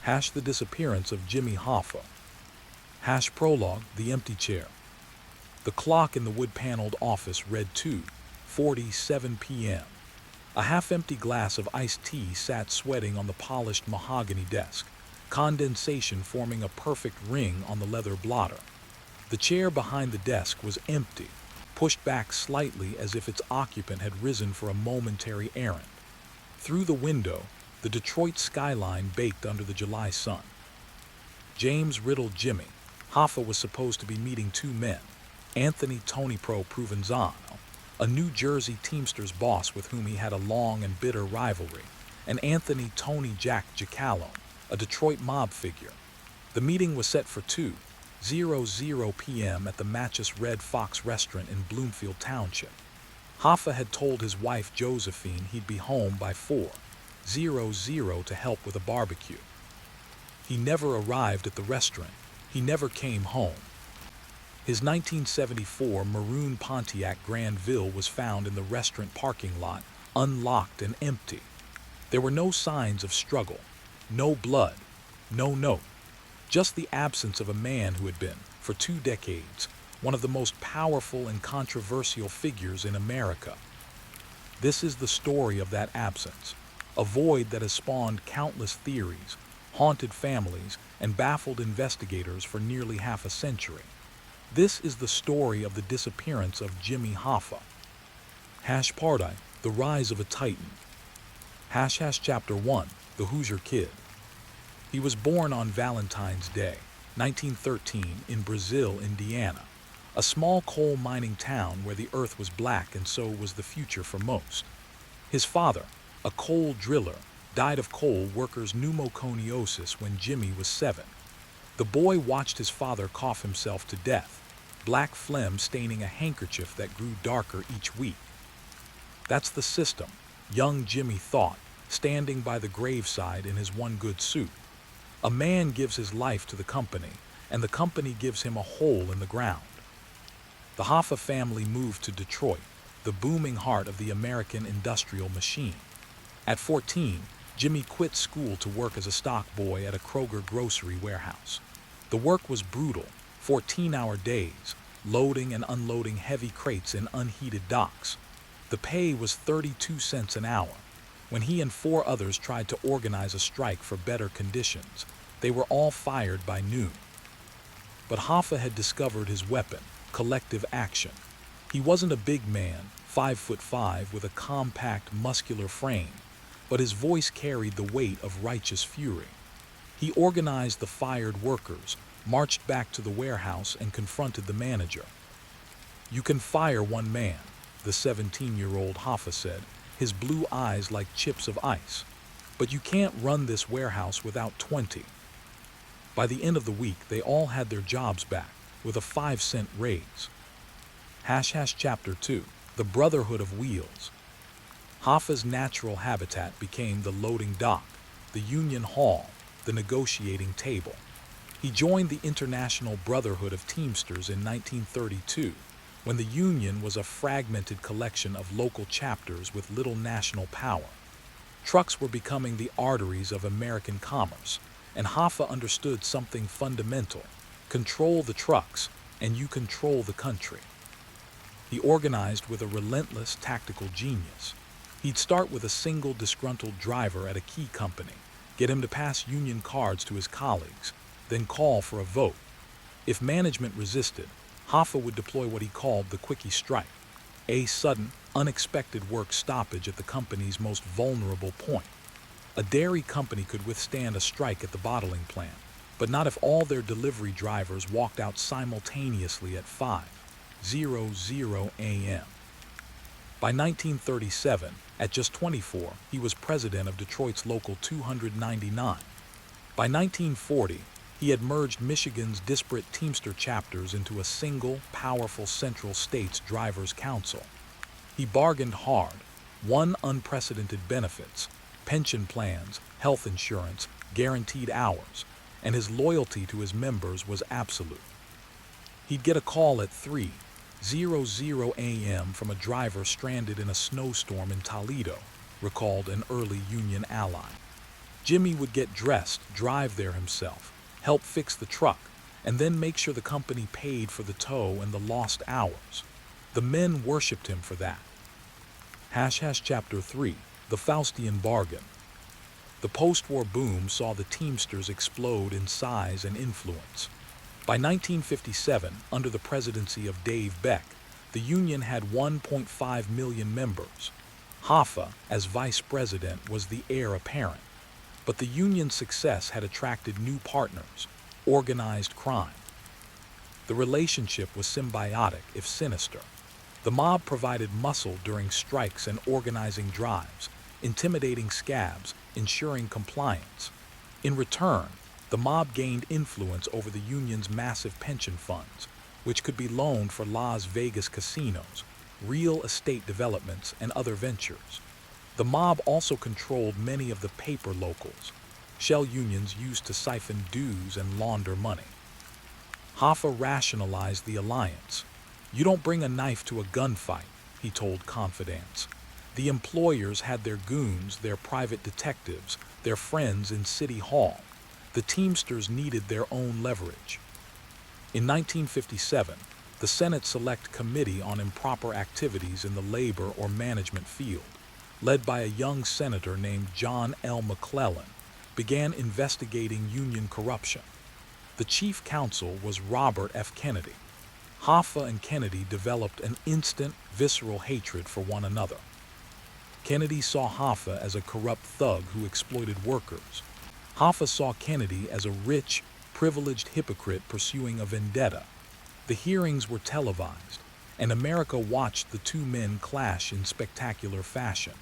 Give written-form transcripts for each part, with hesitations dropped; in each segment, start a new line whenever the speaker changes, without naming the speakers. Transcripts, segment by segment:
The disappearance of Jimmy Hoffa. Prologue, the empty chair. The clock in the wood-paneled office read 2:47 p.m. A half-empty glass of iced tea sat sweating on the polished mahogany desk, condensation forming a perfect ring on the leather blotter. The chair behind the desk was empty, pushed back slightly as if its occupant had risen for a momentary errand. Through the window, the Detroit skyline baked under the July sun. James riddled Jimmy. Hoffa was supposed to be meeting two men, Anthony Tony Pro Provenzano, a New Jersey Teamsters boss with whom he had a long and bitter rivalry, and Anthony Tony Jack Giacalone, a Detroit mob figure. The meeting was set for 2:00 p.m. at the Matches Red Fox restaurant in Bloomfield Township. Hoffa had told his wife Josephine he'd be home by 4:00 to help with a barbecue. He never arrived at the restaurant. He never came home. His 1974 maroon Pontiac Grandville was found in the restaurant parking lot, unlocked and empty. There were no signs of struggle, no blood, no note, just the absence of a man who had been, for 2 decades, one of the most powerful and controversial figures in America. This is the story of that absence, a void that has spawned countless theories, haunted families, and baffled investigators for nearly half a century. This is the story of the disappearance of Jimmy Hoffa. Party, the rise of a titan. Chapter 1, the Hoosier Kid. He was born on Valentine's Day, 1913, in Brazil, Indiana, a small coal mining town where the earth was black and so was the future for most. His father, a coal driller, died of coal workers' pneumoconiosis when Jimmy was 7. The boy watched his father cough himself to death, black phlegm staining a handkerchief that grew darker each week. That's the system, young Jimmy thought, standing by the graveside in his one good suit. A man gives his life to the company, and the company gives him a hole in the ground. The Hoffa family moved to Detroit, the booming heart of the American industrial machine. At 14, Jimmy quit school to work as a stock boy at a Kroger grocery warehouse. The work was brutal, 14-hour days, loading and unloading heavy crates in unheated docks. The pay was 32 cents an hour. When he and 4 others tried to organize a strike for better conditions, they were all fired by noon. But Hoffa had discovered his weapon, collective action. He wasn't a big man, 5'5", with a compact, muscular frame, but his voice carried the weight of righteous fury. He organized the fired workers, marched back to the warehouse, and confronted the manager. "You can fire one man," the 17-year-old Hoffa said, his blue eyes like chips of ice. "But you can't run this warehouse without 20. By the end of the week, they all had their jobs back, with a 5-cent raise. Chapter 2, the Brotherhood of Wheels. Hoffa's natural habitat became the loading dock, the union hall, the negotiating table. He joined the International Brotherhood of Teamsters in 1932, when the union was a fragmented collection of local chapters with little national power. Trucks were becoming the arteries of American commerce, and Hoffa understood something fundamental: control the trucks, and you control the country. He organized with a relentless tactical genius. He'd start with a single disgruntled driver at a key company, get him to pass union cards to his colleagues, then call for a vote. If management resisted, Hoffa would deploy what he called the quickie strike, a sudden, unexpected work stoppage at the company's most vulnerable point. A dairy company could withstand a strike at the bottling plant, but not if all their delivery drivers walked out simultaneously at 5:00 a.m. By 1937, at just 24, he was president of Detroit's Local 299. By 1940, he had merged Michigan's disparate Teamster chapters into a single, powerful Central States Drivers' Council. He bargained hard, won unprecedented benefits, pension plans, health insurance, guaranteed hours, and his loyalty to his members was absolute. He'd get a call at 3:00 a.m. from a driver stranded in a snowstorm in Toledo, recalled an early Union ally. Jimmy would get dressed, drive there himself, help fix the truck, and then make sure the company paid for the tow and the lost hours. The men worshipped him for that. Chapter 3, The Faustian Bargain. The post-war boom saw the Teamsters explode in size and influence. By 1957, under the presidency of Dave Beck, the union had 1.5 million members. Hoffa, as vice president, was the heir apparent. But the union's success had attracted new partners, organized crime. The relationship was symbiotic, if sinister. The mob provided muscle during strikes and organizing drives, intimidating scabs, ensuring compliance. In return, the mob gained influence over the union's massive pension funds, which could be loaned for Las Vegas casinos, real estate developments, and other ventures. The mob also controlled many of the paper locals, shell unions used to siphon dues and launder money. Hoffa rationalized the alliance. "You don't bring a knife to a gunfight," he told confidants. The employers had their goons, their private detectives, their friends in City Hall. The Teamsters needed their own leverage. In 1957, the Senate Select Committee on Improper Activities in the Labor or Management Field, led by a young senator named John L. McClellan, began investigating union corruption. The chief counsel was Robert F. Kennedy. Hoffa and Kennedy developed an instant, visceral hatred for one another. Kennedy saw Hoffa as a corrupt thug who exploited workers. Hoffa saw Kennedy as a rich, privileged hypocrite pursuing a vendetta. The hearings were televised, and America watched the two men clash in spectacular fashion.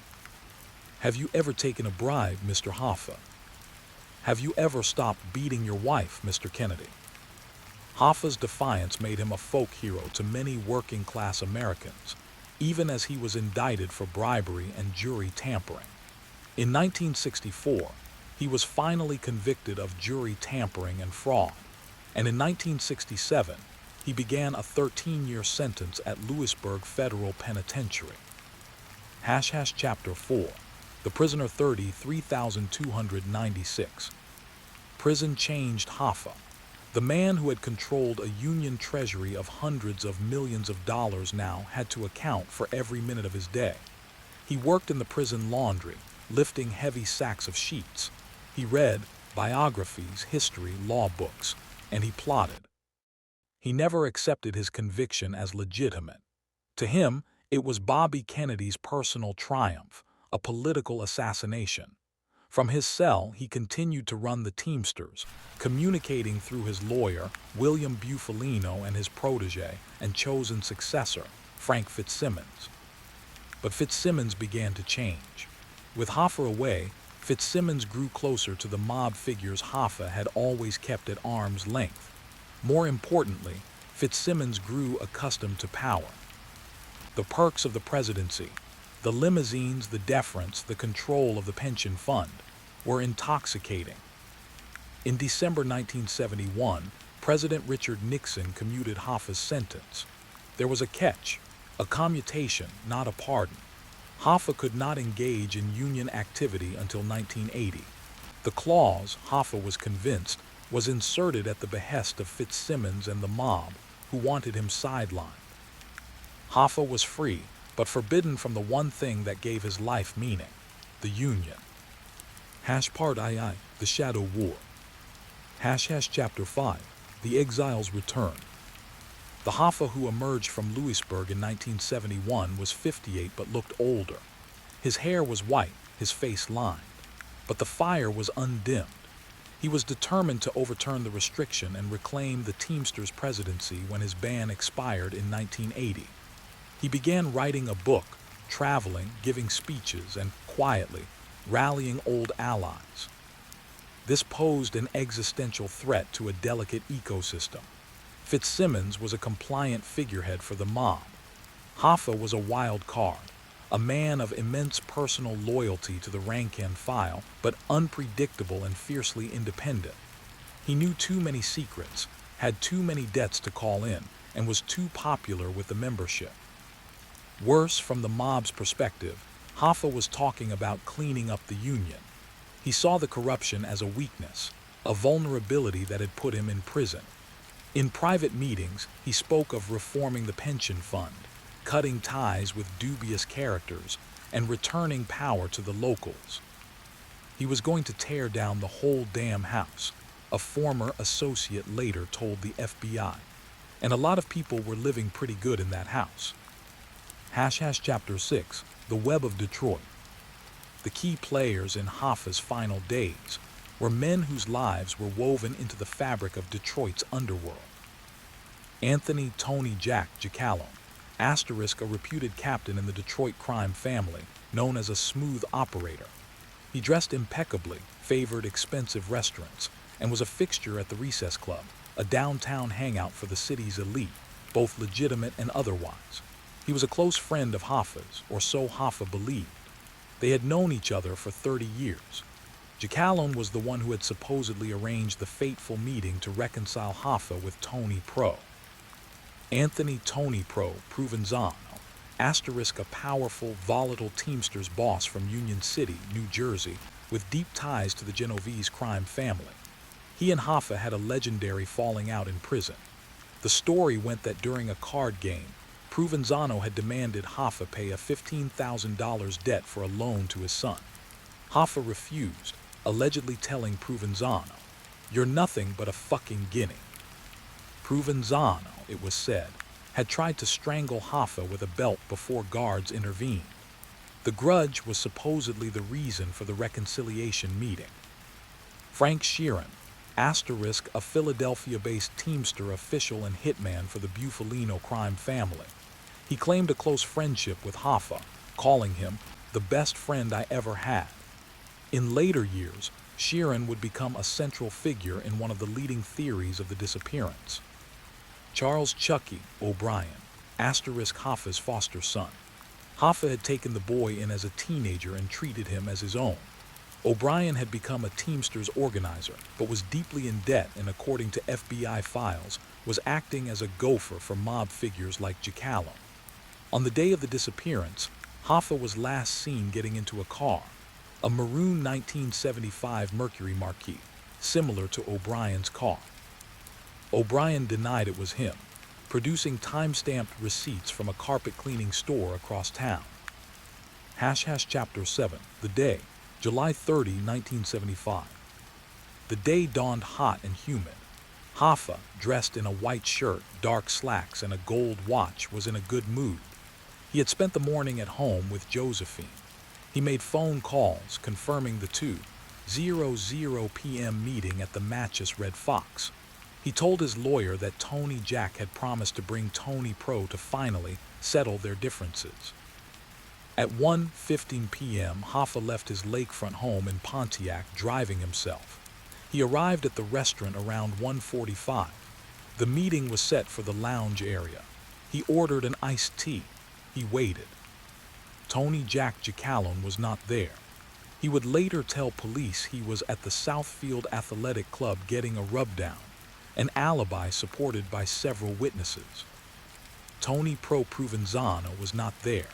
"Have you ever taken a bribe, Mr. Hoffa? Have you ever stopped beating your wife, Mr. Kennedy?" Hoffa's defiance made him a folk hero to many working-class Americans, even as he was indicted for bribery and jury tampering. In 1964, he was finally convicted of jury tampering and fraud, and in 1967, he began a 13-year sentence at Lewisburg Federal Penitentiary. Chapter 4, The Prisoner 33,296. Prison changed Hoffa. The man who had controlled a union treasury of hundreds of millions of dollars now had to account for every minute of his day. He worked in the prison laundry, lifting heavy sacks of sheets. He read biographies, history, law books, and he plotted. He never accepted his conviction as legitimate. To him, it was Bobby Kennedy's personal triumph, a political assassination. From his cell, he continued to run the Teamsters, communicating through his lawyer, William Bufalino, and his protege and chosen successor, Frank Fitzsimmons. But Fitzsimmons began to change. With Hoffa away, Fitzsimmons grew closer to the mob figures Hoffa had always kept at arm's length. More importantly, Fitzsimmons grew accustomed to power. The perks of the presidency, the limousines, the deference, the control of the pension fund, were intoxicating. In December 1971, President Richard Nixon commuted Hoffa's sentence. There was a catch, a commutation, not a pardon. Hoffa could not engage in union activity until 1980. The clause, Hoffa was convinced, was inserted at the behest of Fitzsimmons and the mob, who wanted him sidelined. Hoffa was free, but forbidden from the one thing that gave his life meaning, the union. Part II, The Shadow War. Chapter 5, The Exiles Return. The Hoffa who emerged from Lewisburg in 1971 was 58 but looked older. His hair was white, his face lined, but the fire was undimmed. He was determined to overturn the restriction and reclaim the Teamsters presidency when his ban expired in 1980. He began writing a book, traveling, giving speeches, and quietly rallying old allies. This posed an existential threat to a delicate ecosystem. Fitzsimmons was a compliant figurehead for the mob. Hoffa was a wild card, a man of immense personal loyalty to the rank and file, but unpredictable and fiercely independent. He knew too many secrets, had too many debts to call in, and was too popular with the membership. Worse, from the mob's perspective, Hoffa was talking about cleaning up the union. He saw the corruption as a weakness, a vulnerability that had put him in prison. In private meetings, he spoke of reforming the pension fund, cutting ties with dubious characters, and returning power to the locals. He was going to tear down the whole damn house, a former associate later told the FBI. And a lot of people were living pretty good in that house. Chapter 6, The Web of Detroit. The key players in Hoffa's final days were men whose lives were woven into the fabric of Detroit's underworld. Anthony Tony Jack Giacalone, a reputed captain in the Detroit crime family, known as a smooth operator. He dressed impeccably, favored expensive restaurants, and was a fixture at the Recess Club, a downtown hangout for the city's elite, both legitimate and otherwise. He was a close friend of Hoffa's, or so Hoffa believed. They had known each other for 30 years. Giacalone was the one who had supposedly arranged the fateful meeting to reconcile Hoffa with Tony Pro. Anthony Tony Pro Provenzano, a powerful, volatile Teamsters boss from Union City, New Jersey, with deep ties to the Genovese crime family. He and Hoffa had a legendary falling out in prison. The story went that during a card game, Provenzano had demanded Hoffa pay a $15,000 debt for a loan to his son. Hoffa refused, allegedly telling Provenzano, "You're nothing but a fucking guinea." Provenzano, it was said, had tried to strangle Hoffa with a belt before guards intervened. The grudge was supposedly the reason for the reconciliation meeting. Frank Sheeran, a Philadelphia-based Teamster official and hitman for the Bufalino crime family. He claimed a close friendship with Hoffa, calling him the best friend I ever had. In later years, Sheeran would become a central figure in one of the leading theories of the disappearance. Charles Chucky O'Brien, Hoffa's foster son. Hoffa had taken the boy in as a teenager and treated him as his own. O'Brien had become a Teamsters organizer, but was deeply in debt and, according to FBI files, was acting as a gopher for mob figures like Giacalone. On the day of the disappearance, Hoffa was last seen getting into a car, a maroon 1975 Mercury Marquis, similar to O'Brien's car. O'Brien denied it was him, producing time-stamped receipts from a carpet-cleaning store across town. Chapter 7, The Day, July 30, 1975. The day dawned hot and humid. Hoffa, dressed in a white shirt, dark slacks, and a gold watch, was in a good mood. He had spent the morning at home with Josephine. He made phone calls confirming the 2:00 p.m. meeting at the Matches Red Fox. He told his lawyer that Tony Jack had promised to bring Tony Pro to finally settle their differences. At 1:15 p.m., Hoffa left his lakefront home in Pontiac driving himself. He arrived at the restaurant around 1:45. The meeting was set for the lounge area. He ordered an iced tea. He waited. Tony Jack Giacalone was not there. He would later tell police he was at the Southfield Athletic Club getting a rubdown, an alibi supported by several witnesses. Tony Pro Provenzano was not there.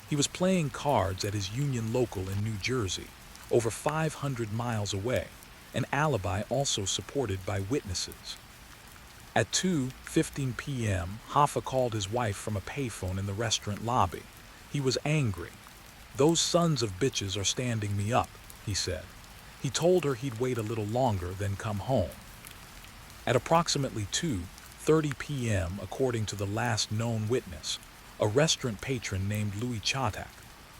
He was playing cards at his Union local in New Jersey, over 500 miles away, an alibi also supported by witnesses. At 2:15 p.m., Hoffa called his wife from a payphone in the restaurant lobby. He was angry. "Those sons of bitches are standing me up," he said. He told her he'd wait a little longer, then come home. At approximately 2:30 p.m., according to the last known witness, a restaurant patron named Louis Chatak,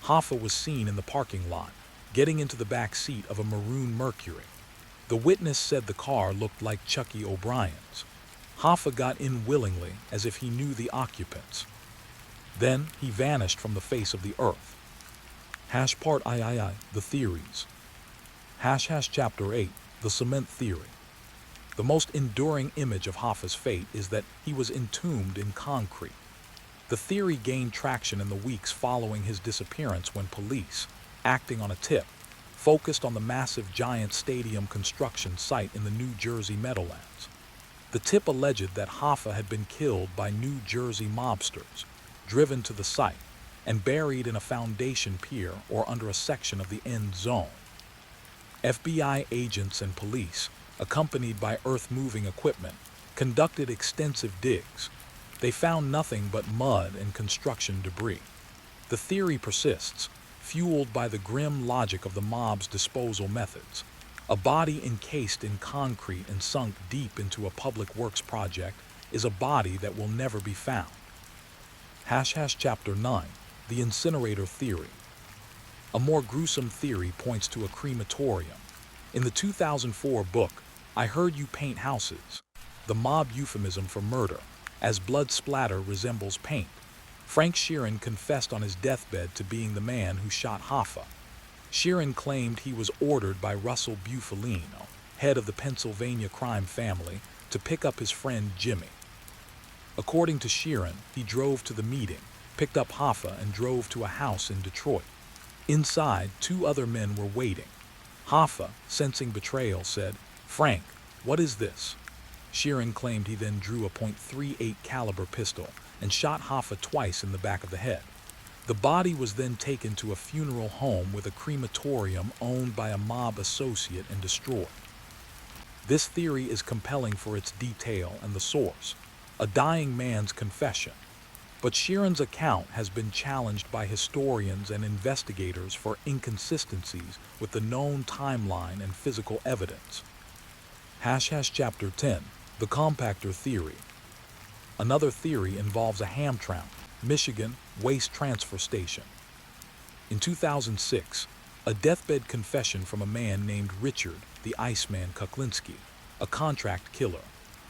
Hoffa was seen in the parking lot, getting into the back seat of a maroon Mercury. The witness said the car looked like Chucky O'Brien's. Hoffa got in willingly, as if he knew the occupants. Then he vanished from the face of the earth. The theories. Chapter 8, The Cement Theory. The most enduring image of Hoffa's fate is that he was entombed in concrete. The theory gained traction in the weeks following his disappearance when police, acting on a tip, focused on the massive Giant Stadium construction site in the New Jersey Meadowlands. The tip alleged that Hoffa had been killed by New Jersey mobsters, driven to the site, and buried in a foundation pier or under a section of the end zone. FBI agents and police, accompanied by earth-moving equipment, conducted extensive digs. They found nothing but mud and construction debris. The theory persists, fueled by the grim logic of the mob's disposal methods. A body encased in concrete and sunk deep into a public works project is a body that will never be found. Chapter 9. The Incinerator Theory. A more gruesome theory points to a crematorium. In the 2004 book, I Heard You Paint Houses, the mob euphemism for murder, as blood splatter resembles paint, Frank Sheeran confessed on his deathbed to being the man who shot Hoffa. Sheeran claimed he was ordered by Russell Bufalino, head of the Pennsylvania crime family, to pick up his friend Jimmy. According to Sheeran, he drove to the meeting, picked up Hoffa, and drove to a house in Detroit. Inside, 2 other men were waiting. Hoffa, sensing betrayal, said, "Frank, what is this?" Sheeran claimed he then drew a .38 caliber pistol and shot Hoffa twice in the back of the head. The body was then taken to a funeral home with a crematorium owned by a mob associate and destroyed. This theory is compelling for its detail and the source, a dying man's confession. But Sheeran's account has been challenged by historians and investigators for inconsistencies with the known timeline and physical evidence. Chapter 10. The Compactor Theory. Another theory involves a Hamtramck, Michigan, waste transfer station. In 2006, a deathbed confession from a man named Richard the Iceman Kuklinski, a contract killer,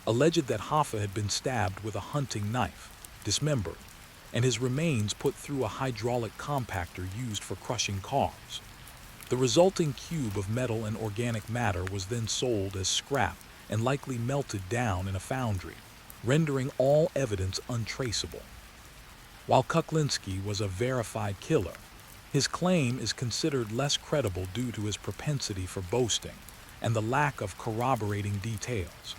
alleged that Hoffa had been stabbed with a hunting knife, dismembered, and his remains put through a hydraulic compactor used for crushing cars. The resulting cube of metal and organic matter was then sold as scrap and likely melted down in a foundry, rendering all evidence untraceable. While Kuklinski was a verified killer, his claim is considered less credible due to his propensity for boasting and the lack of corroborating details.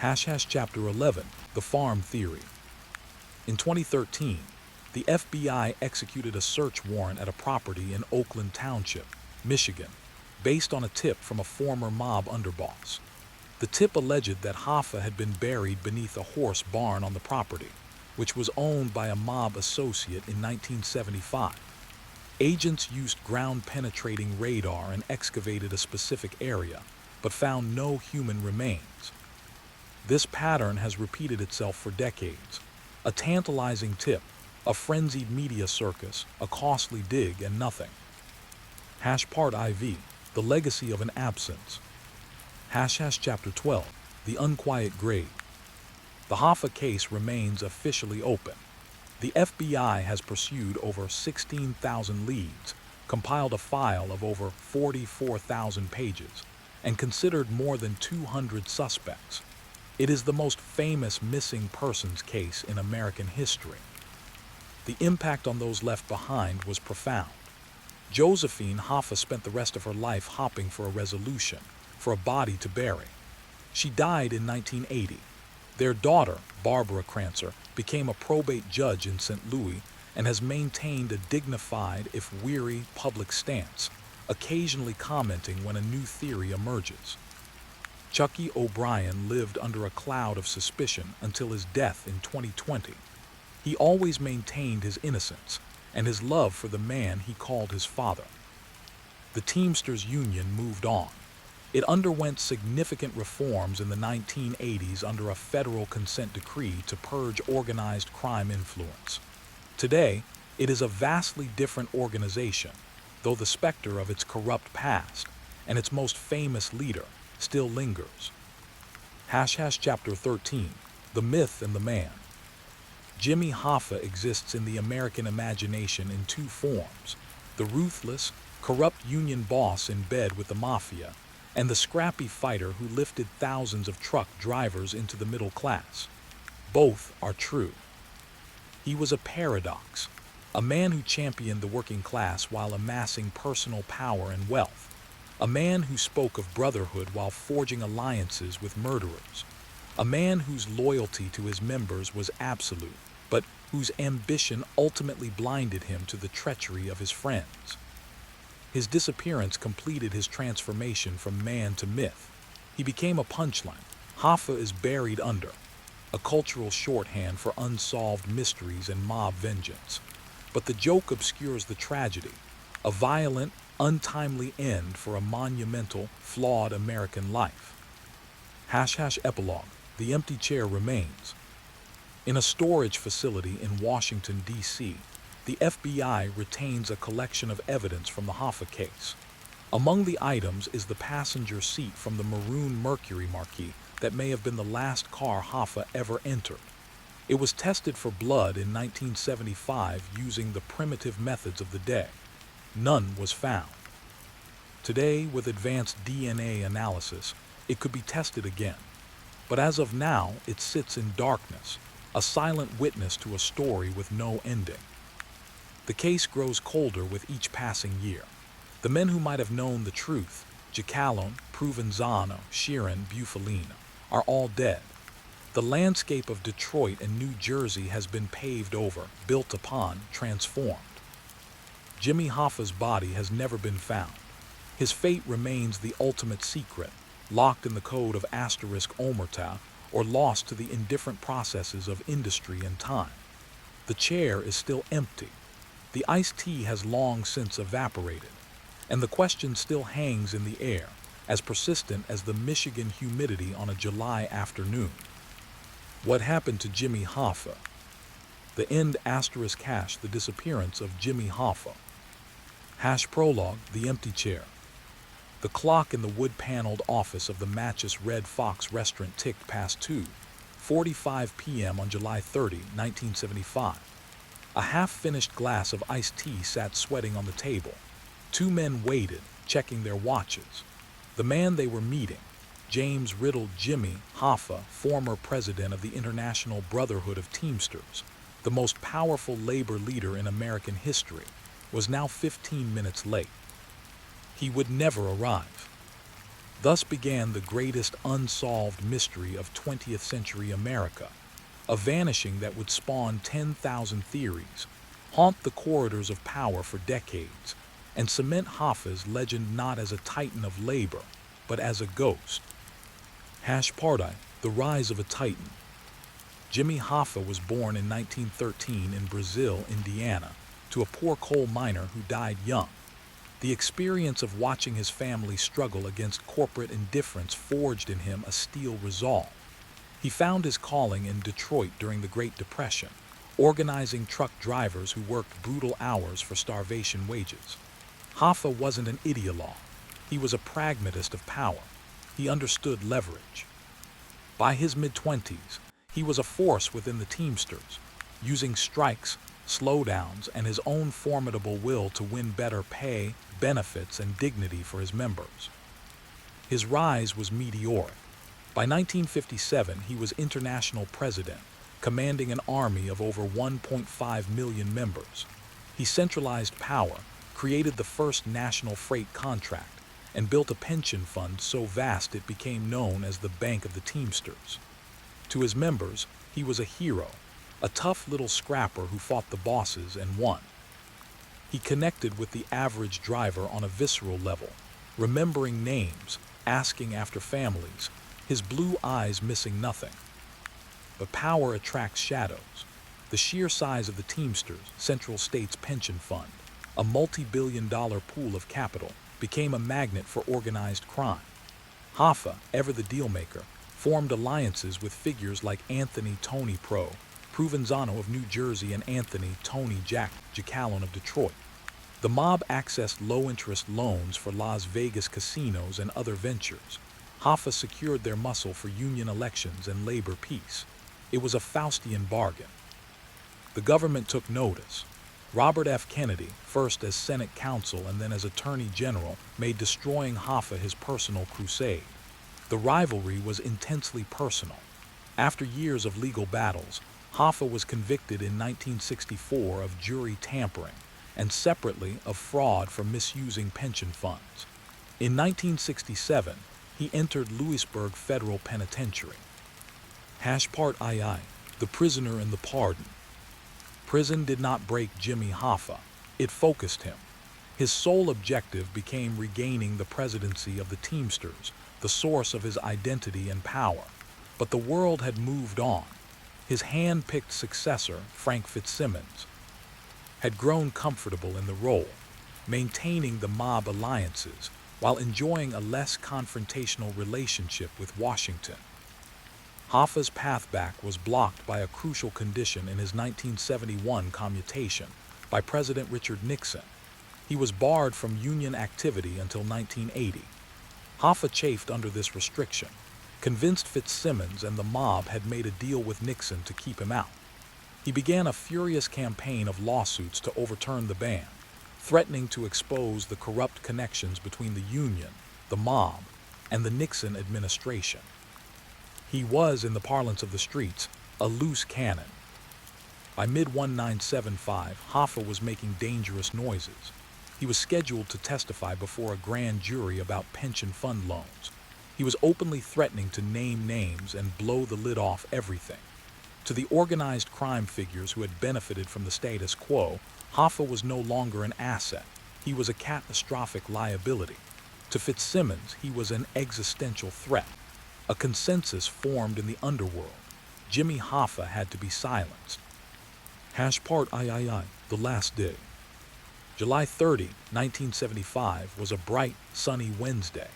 Chapter 11. The Farm Theory. In 2013, the FBI executed a search warrant at a property in Oakland Township, Michigan, based on a tip from a former mob underboss. The tip alleged that Hoffa had been buried beneath a horse barn on the property, which was owned by a mob associate in 1975. Agents used ground-penetrating radar and excavated a specific area, but found no human remains. This pattern has repeated itself for decades. A tantalizing tip, a frenzied media circus, a costly dig, and nothing. Part IV. The Legacy of an Absence. Chapter 12. The Unquiet Grave. The Hoffa case remains officially open. The FBI has pursued over 16,000 leads, compiled a file of over 44,000 pages, and considered more than 200 suspects. It is the most famous missing persons case in American history. The impact on those left behind was profound. Josephine Hoffa spent the rest of her life hopping for a resolution, for a body to bury. She died in 1980. Their daughter, Barbara Crancer, became a probate judge in St. Louis and has maintained a dignified, if weary, public stance, occasionally commenting when a new theory emerges. Chucky O'Brien lived under a cloud of suspicion until his death in 2020. He always maintained his innocence and his love for the man he called his father. The Teamsters Union moved on. It underwent significant reforms in the 1980s under a federal consent decree to purge organized crime influence. Today, it is a vastly different organization, though the specter of its corrupt past and its most famous leader still lingers. Chapter 13. The Myth and the Man. Jimmy Hoffa exists in the American imagination in 2 forms: the ruthless, corrupt union boss in bed with the mafia, and the scrappy fighter who lifted thousands of truck drivers into the middle class. Both are true. He was a paradox, a man who championed the working class while amassing personal power and wealth, a man who spoke of brotherhood while forging alliances with murderers, a man whose loyalty to his members was absolute, but whose ambition ultimately blinded him to the treachery of his friends. His disappearance completed his transformation from man to myth. He became a punchline. Hoffa is buried under, a cultural shorthand for unsolved mysteries and mob vengeance. But the joke obscures the tragedy, a violent, untimely end for a monumental, flawed American life. Epilogue. The empty chair remains. In a storage facility in Washington, D.C., the FBI retains a collection of evidence from the Hoffa case. Among the items is the passenger seat from the maroon Mercury Marquis that may have been the last car Hoffa ever entered. It was tested for blood in 1975 using the primitive methods of the day. None was found. Today, with advanced DNA analysis, it could be tested again. But as of now, it sits in darkness, a silent witness to a story with no ending. The case grows colder with each passing year. The men who might have known the truth, Giacalone, Provenzano, Sheeran, Bufalino, are all dead. The landscape of Detroit and New Jersey has been paved over, built upon, transformed. Jimmy Hoffa's body has never been found. His fate remains the ultimate secret, locked in the code of *omerta, or lost to the indifferent processes of industry and time. The chair is still empty. The iced tea has long since evaporated, and the question still hangs in the air, as persistent as the Michigan humidity on a July afternoon. What happened to Jimmy Hoffa? The end *hash, the disappearance of Jimmy Hoffa. Prologue, the empty chair. The clock in the wood-paneled office of the Matches Red Fox restaurant ticked past 2:45 p.m. on July 30, 1975. A half-finished glass of iced tea sat sweating on the table. Two men waited, checking their watches. The man they were meeting, James Riddle Jimmy Hoffa, former president of the International Brotherhood of Teamsters, the most powerful labor leader in American history, was now 15 minutes late. He would never arrive. Thus began the greatest unsolved mystery of 20th century America, a vanishing that would spawn 10,000 theories, haunt the corridors of power for decades, and cement Hoffa's legend not as a titan of labor, but as a ghost. The rise of a titan. Jimmy Hoffa was born in 1913 in Brazil, Indiana, to a poor coal miner who died young. The experience of watching his family struggle against corporate indifference forged in him a steel resolve. He found his calling in Detroit during the Great Depression, organizing truck drivers who worked brutal hours for starvation wages. Hoffa wasn't an ideologue. He was a pragmatist of power. He understood leverage. By his mid-20s, he was a force within the Teamsters, using strikes, slowdowns, and his own formidable will to win better pay, benefits, and dignity for his members. His rise was meteoric. By 1957, he was international president, commanding an army of over 1.5 million members. He centralized power, created the first national freight contract, and built a pension fund so vast it became known as the Bank of the Teamsters. To his members, he was a hero, a tough little scrapper who fought the bosses and won. He connected with the average driver on a visceral level, remembering names, asking after families, his blue eyes missing nothing. But power attracts shadows. The sheer size of the Teamsters, Central States Pension Fund, a multi-billion-dollar pool of capital, became a magnet for organized crime. Hoffa, ever the dealmaker, formed alliances with figures like Anthony Tony Provenzano of New Jersey and Anthony Tony Jack Giacalone of Detroit. The mob accessed low-interest loans for Las Vegas casinos and other ventures. Hoffa secured their muscle for union elections and labor peace. It was a Faustian bargain. The government took notice. Robert F. Kennedy, first as Senate counsel and then as Attorney General, made destroying Hoffa his personal crusade. The rivalry was intensely personal. After years of legal battles, Hoffa was convicted in 1964 of jury tampering and separately of fraud for misusing pension funds. In 1967, he entered Lewisburg Federal Penitentiary. The prisoner and the pardon. Prison did not break Jimmy Hoffa. It focused him. His sole objective became regaining the presidency of the Teamsters, the source of his identity and power. But the world had moved on. His hand-picked successor, Frank Fitzsimmons, had grown comfortable in the role, maintaining the mob alliances while enjoying a less confrontational relationship with Washington. Hoffa's path back was blocked by a crucial condition in his 1971 commutation by President Richard Nixon. He was barred from Union activity until 1980. Hoffa chafed under this restriction, convinced Fitzsimmons and the mob had made a deal with Nixon to keep him out. He began a furious campaign of lawsuits to overturn the ban, threatening to expose the corrupt connections between the Union, the mob, and the Nixon administration. He was, in the parlance of the streets, a loose cannon. By mid-1975, Hoffa was making dangerous noises. He was scheduled to testify before a grand jury about pension fund loans. He was openly threatening to name names and blow the lid off everything. To the organized crime figures who had benefited from the status quo, Hoffa was no longer an asset. He was a catastrophic liability. To Fitzsimmons, he was an existential threat. A consensus formed in the underworld. Jimmy Hoffa had to be silenced. #III, the last day. July 30, 1975 was a bright, sunny Wednesday.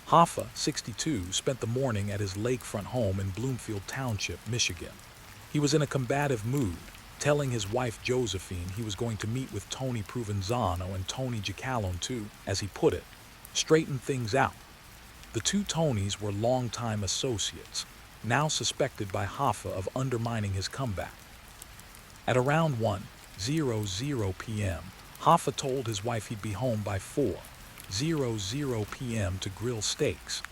Hoffa, 62, spent the morning at his lakefront home in Bloomfield Township, Michigan. He was in a combative mood, telling his wife Josephine he was going to meet with Tony Provenzano and Tony Giacalone to, as he put it, straighten things out. The two Tonys were longtime associates, now suspected by Hoffa of undermining his comeback. At around 1:00 p.m., Hoffa told his wife he'd be home by 4:00 p.m. to grill steaks.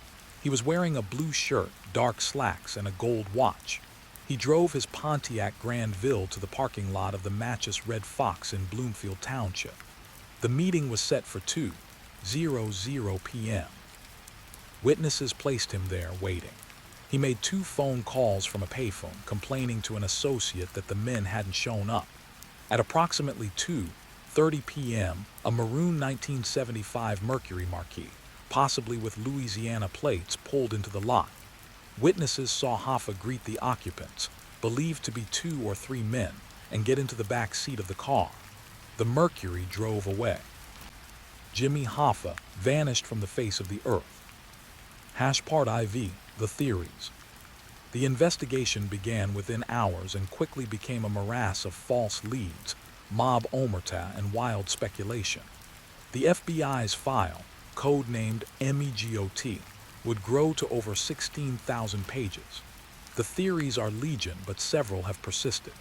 He was wearing a blue shirt, dark slacks, and a gold watch. He drove his Pontiac Grandville to the parking lot of the Matches Red Fox in Bloomfield Township. The meeting was set for 2:00 p.m. Witnesses placed him there, waiting. He made 2 phone calls from a payphone, complaining to an associate that the men hadn't shown up. At approximately 2:30 p.m., a maroon 1975 Mercury Marquis, possibly with Louisiana plates, pulled into the lot. Witnesses saw Hoffa greet the occupants, believed to be 2 or 3 men, and get into the back seat of the car. The Mercury drove away. Jimmy Hoffa vanished from the face of the earth. #IV, the theories. The investigation began within hours and quickly became a morass of false leads, mob omerta, and wild speculation. The FBI's file, codenamed MEGOT, would grow to over 16,000 pages. The theories are legion, but several have persisted.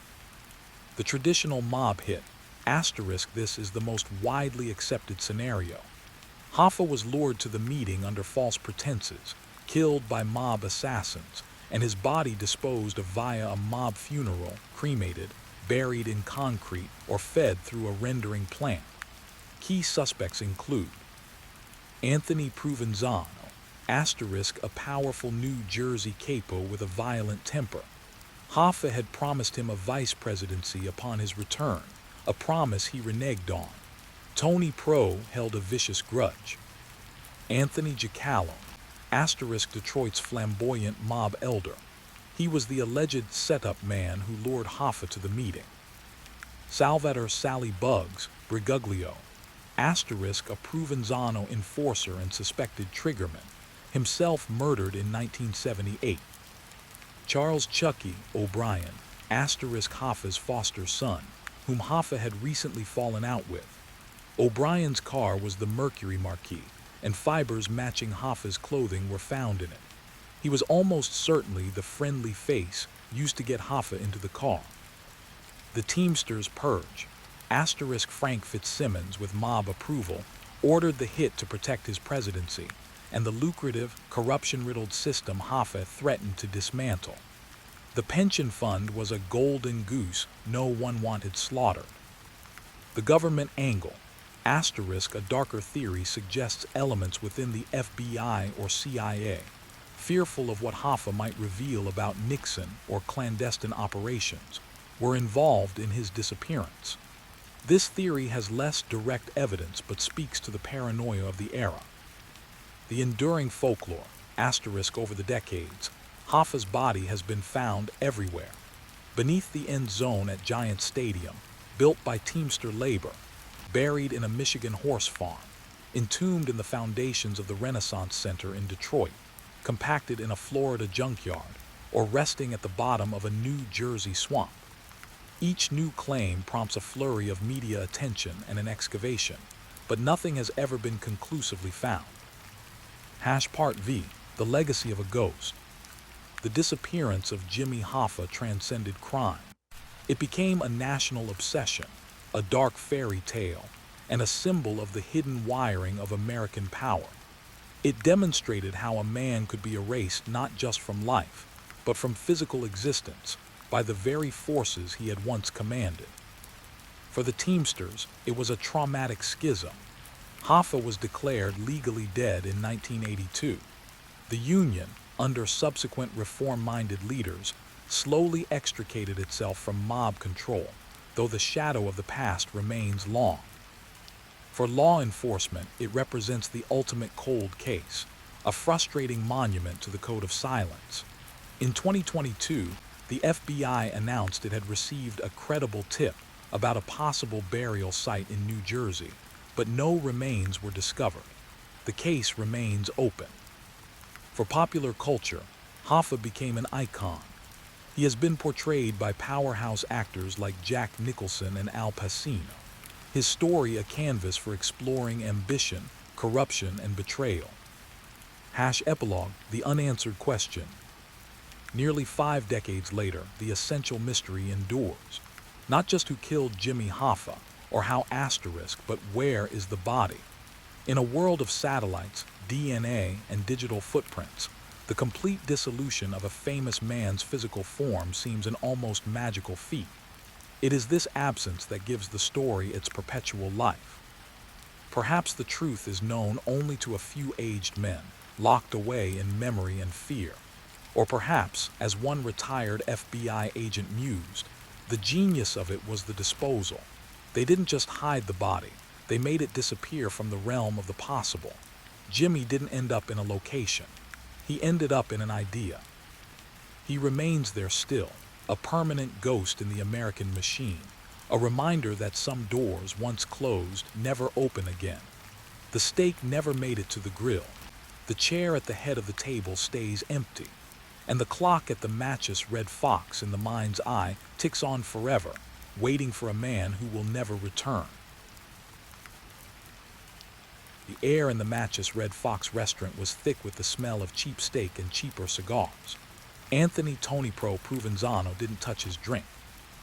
The traditional mob hit, this is the most widely accepted scenario. Hoffa was lured to the meeting under false pretenses, killed by mob assassins, and his body disposed of via a mob funeral, cremated, buried in concrete, or fed through a rendering plant. Key suspects include Anthony Provenzano, a powerful New Jersey capo with a violent temper. Hoffa had promised him a vice presidency upon his return, a promise he reneged on. Tony Pro held a vicious grudge. Anthony Giacalone, Detroit's flamboyant mob elder. He was the alleged setup man who lured Hoffa to the meeting. Salvatore Sally Bugs, Brigaglio, a Provenzano enforcer and suspected triggerman, himself murdered in 1978. Charles Chucky O'Brien, Hoffa's foster son, whom Hoffa had recently fallen out with. O'Brien's car was the Mercury Marquis, and fibers matching Hoffa's clothing were found in it. He was almost certainly the friendly face used to get Hoffa into the car. The Teamsters purge. Frank Fitzsimmons, with mob approval, ordered the hit to protect his presidency, and the lucrative, corruption-riddled system Hoffa threatened to dismantle. The pension fund was a golden goose no one wanted slaughtered. The government angle. A darker theory suggests elements within the FBI or CIA, fearful of what Hoffa might reveal about Nixon or clandestine operations, were involved in his disappearance. This theory has less direct evidence but speaks to the paranoia of the era. The enduring folklore, asterisk over the decades, Hoffa's body has been found everywhere. Beneath the end zone at Giant Stadium, built by Teamster labor, buried in a Michigan horse farm, entombed in the foundations of the Renaissance Center in Detroit, compacted in a Florida junkyard, or resting at the bottom of a New Jersey swamp. Each new claim prompts a flurry of media attention and an excavation, but nothing has ever been conclusively found. Part V, the legacy of a ghost. The disappearance of Jimmy Hoffa transcended crime. It became a national obsession, a dark fairy tale, and a symbol of the hidden wiring of American power. It demonstrated how a man could be erased not just from life, but from physical existence by the very forces he had once commanded. For the Teamsters, it was a traumatic schism. Hoffa was declared legally dead in 1982. The Union, under subsequent reform-minded leaders, slowly extricated itself from mob control, though the shadow of the past remains long. For law enforcement, it represents the ultimate cold case, a frustrating monument to the code of silence. In 2022, the FBI announced it had received a credible tip about a possible burial site in New Jersey, but no remains were discovered. The case remains open. For popular culture, Hoffa became an icon. He has been portrayed by powerhouse actors like Jack Nicholson and Al Pacino. His story a canvas for exploring ambition, corruption, and betrayal. Epilogue, the unanswered question. Nearly 5 decades later, the essential mystery endures. Not just who killed Jimmy Hoffa, or how asterisk, but where is the body? In a world of satellites, DNA, and digital footprints, the complete dissolution of a famous man's physical form seems an almost magical feat. It is this absence that gives the story its perpetual life. Perhaps the truth is known only to a few aged men, locked away in memory and fear. Or perhaps, as one retired FBI agent mused, the genius of it was the disposal. They didn't just hide the body, they made it disappear from the realm of the possible. Jimmy didn't end up in a location. He ended up in an idea. He remains there still, a permanent ghost in the American machine, a reminder that some doors, once closed, never open again. The steak never made it to the grill. The chair at the head of the table stays empty. And the clock at the mattress Red Fox in the mind's eye ticks on forever, waiting for a man who will never return. The air in the mattress Red Fox restaurant was thick with the smell of cheap steak and cheaper cigars. Anthony Tony Pro Provenzano didn't touch his drink.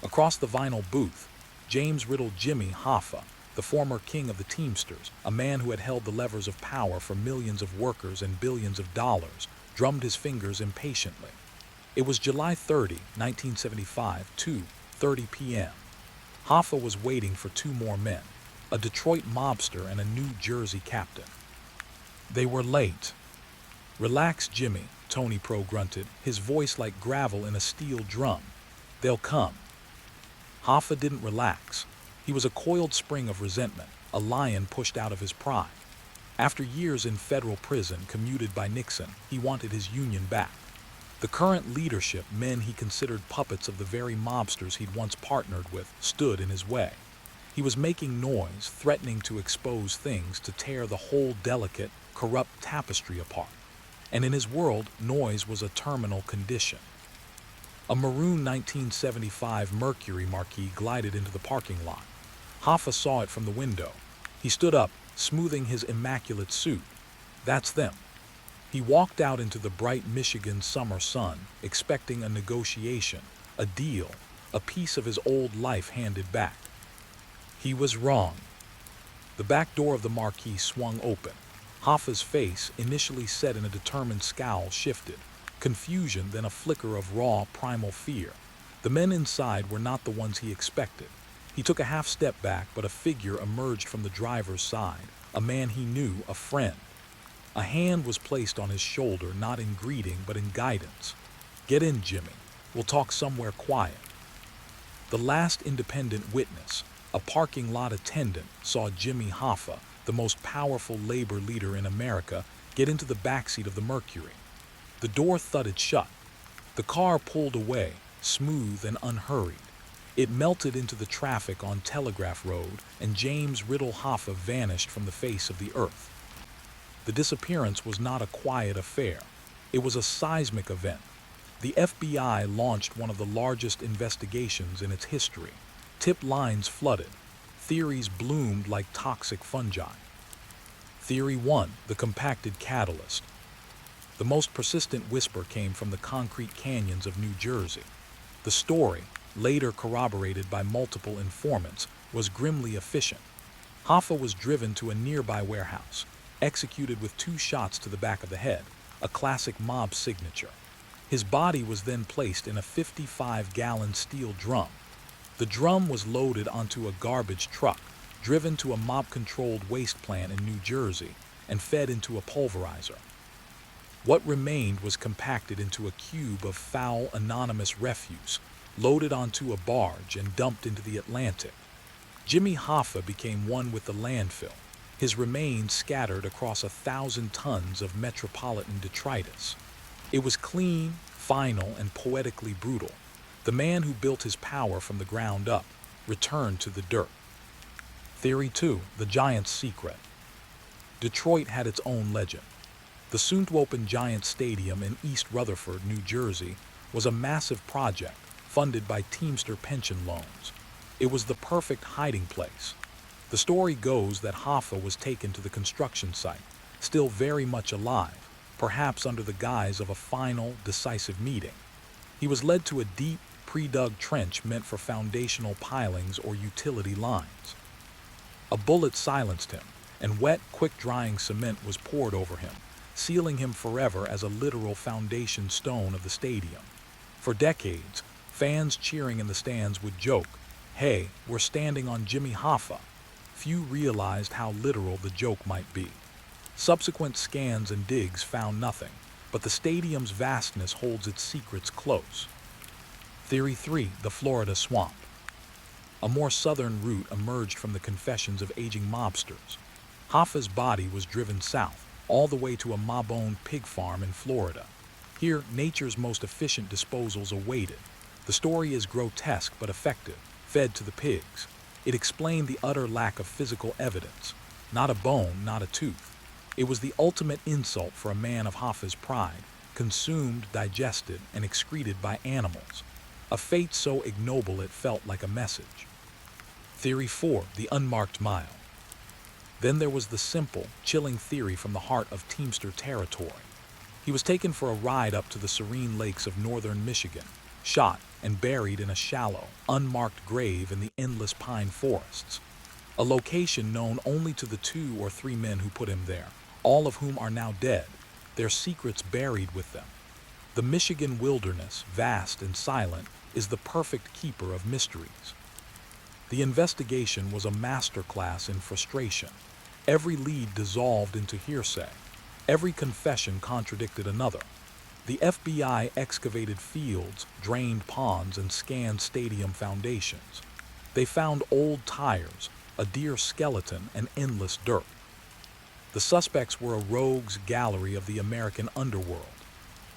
Across the vinyl booth, James riddled Jimmy Hoffa, the former king of the Teamsters, a man who had held the levers of power for millions of workers and billions of dollars, drummed his fingers impatiently. It was July 30, 1975, 2:30 p.m. Hoffa was waiting for 2 more men, a Detroit mobster and a New Jersey captain. They were late. "Relax, Jimmy," Tony Pro grunted, his voice like gravel in a steel drum. "They'll come." Hoffa didn't relax. He was a coiled spring of resentment, a lion pushed out of his pride. After years in federal prison commuted by Nixon, he wanted his union back. The current leadership, men he considered puppets of the very mobsters he'd once partnered with, stood in his way. He was making noise, threatening to expose things to tear the whole delicate, corrupt tapestry apart. And in his world, noise was a terminal condition. A maroon 1975 Mercury Marquis glided into the parking lot. Hoffa saw it from the window. He stood up, smoothing his immaculate suit. "That's them." He walked out into the bright Michigan summer sun, expecting a negotiation, a deal, a piece of his old life handed back. He was wrong. The back door of the Marquis swung open. Hoffa's face, initially set in a determined scowl, shifted. Confusion, then a flicker of raw, primal fear. The men inside were not the ones he expected. He took a half step back, but a figure emerged from the driver's side, a man he knew, a friend. A hand was placed on his shoulder, not in greeting, but in guidance. "Get in, Jimmy. We'll talk somewhere quiet." The last independent witness, A parking lot attendant saw Jimmy Hoffa, the most powerful labor leader in America, get into the backseat of the Mercury. The door thudded shut. The car pulled away, smooth and unhurried. It melted into the traffic on Telegraph Road, and James Riddle Hoffa vanished from the face of the earth. The disappearance was not a quiet affair. It was a seismic event. The FBI launched one of the largest investigations in its history. Tip lines flooded. Theories bloomed like toxic fungi. Theory 1, the compacted catalyst. The most persistent whisper came from the concrete canyons of New Jersey. The story, later corroborated by multiple informants, was grimly efficient. Hoffa was driven to a nearby warehouse, executed with 2 shots to the back of the head, a classic mob signature. His body was then placed in a 55-gallon steel drum. The drum was loaded onto a garbage truck, driven to a mob-controlled waste plant in New Jersey, and fed into a pulverizer. What remained was compacted into a cube of foul, anonymous refuse, loaded onto a barge and dumped into the Atlantic. Jimmy Hoffa became one with the landfill, his remains scattered across 1,000 tons of metropolitan detritus. It was clean, final, and poetically brutal. The man who built his power from the ground up returned to the dirt. Theory 2, the Giants' secret. Detroit had its own legend. The soon-to-open Giants Stadium in East Rutherford, New Jersey, was a massive project funded by Teamster pension loans. It was the perfect hiding place. The story goes that Hoffa was taken to the construction site, still very much alive, perhaps under the guise of a final, decisive meeting. He was led to a deep, pre-dug trench meant for foundational pilings or utility lines. A bullet silenced him, and wet, quick-drying cement was poured over him, sealing him forever as a literal foundation stone of the stadium. For decades, fans cheering in the stands would joke, "Hey, we're standing on Jimmy Hoffa." Few realized how literal the joke might be. Subsequent scans and digs found nothing, but the stadium's vastness holds its secrets close. Theory 3, the Florida swamp. A more southern route emerged from the confessions of aging mobsters. Hoffa's body was driven south, all the way to a mob-owned pig farm in Florida. Here, nature's most efficient disposals awaited. The story is grotesque but effective, fed to the pigs. It explained the utter lack of physical evidence. Not a bone, not a tooth. It was the ultimate insult for a man of Hoffa's pride, consumed, digested, and excreted by animals. A fate so ignoble it felt like a message. Theory 4, the unmarked mile. Then there was the simple, chilling theory from the heart of Teamster territory. He was taken for a ride up to the serene lakes of northern Michigan, shot and buried in a shallow, unmarked grave in the endless pine forests. A location known only to the 2 or 3 men who put him there, all of whom are now dead, their secrets buried with them. The Michigan wilderness, vast and silent, is the perfect keeper of mysteries. The investigation was a masterclass in frustration. Every lead dissolved into hearsay. Every confession contradicted another. The FBI excavated fields, drained ponds, and scanned stadium foundations. They found old tires, a deer skeleton, and endless dirt. The suspects were a rogues gallery of the American underworld.